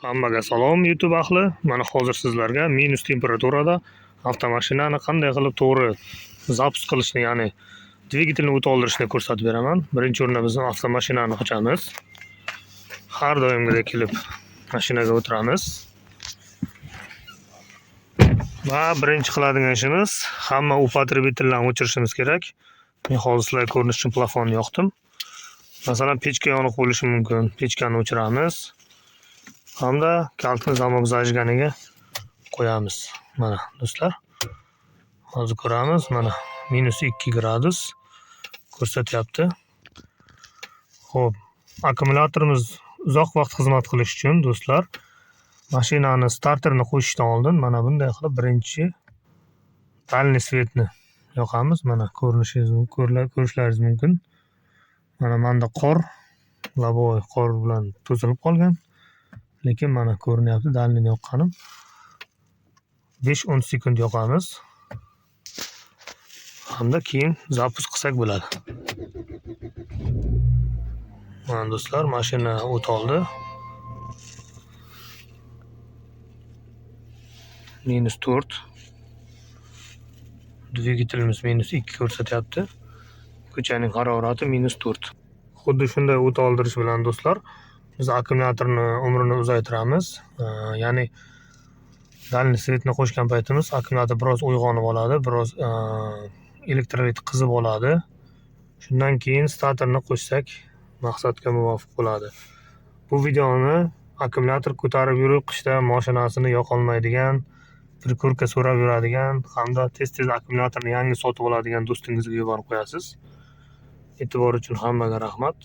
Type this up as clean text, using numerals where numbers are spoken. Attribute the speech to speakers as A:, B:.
A: Hammaga salom YouTube ahli. Mana hozir sizlarga minus temperaturada avtomashinani qanday qilib to'g'ri zapus qilishni, ya'ni dvigatelni o't oldirishni ko'rsatib beraman. Birinchi o'rinda biz avtomashinani ochamiz. Har doimgidek kelib mashinaga o'tiramiz. Va birinchi qiladigan ishimiz hamma upotrebitellarni o'chirishimiz kerak. Men hozir sizlarga ko'rinish uchun plafonni yoqdim. Masalan, pechka yoniq bo'lishi mumkin. Pechkani o'chiramiz. Hamda kaltni zamok zajganiga qo'yamiz. Mana do'stlar, hozir ko'ramiz. Mana -2 gradus ko'rsatyapti. Xo'p, akkumulyatorimiz uzoq vaqt xizmat qilish uchun do'stlar, mashinani starterini qo'yishdan oldin mana bunday qilib birinchi dalniy svetni yoqamiz. Mana ko'rishlaringiz mumkin. Mana menda qor, laboy qor bilan to'silib qolgan. Lekin mana ko'rinyapti dalniyni yoqqanim. 5-10 sekund yoqamiz. Hamda keyin zapus qilsak bo'ladi. Mana do'stlar, mashina o't oldi. -4. Dvigatelimiz -2 ko'rsatyapti. Ko'chaning harorati -4. Xuddi shunday o't oldirish bilan do'stlar, biz akkumulyatorni umrini uzaytiramiz. Ya'ni dalniy svetni qo'shgan paytimiz akkumulyator biroz uyg'onib oladi, biroz elektrolit qizib oladi. Shundan keyin starterni qo'shsak maqsadga muvofiq bo'ladi. Bu videoni akkumulyator ko'tarib yurib qishda mashinasini yoqolmaydigan, prikурка so'rab yuradigan hamda tez-tez akkumulyatorni yangi sotib oladigan do'stingizga yuborib qo'yasiz. E'tibor uchun hammaga rahmat.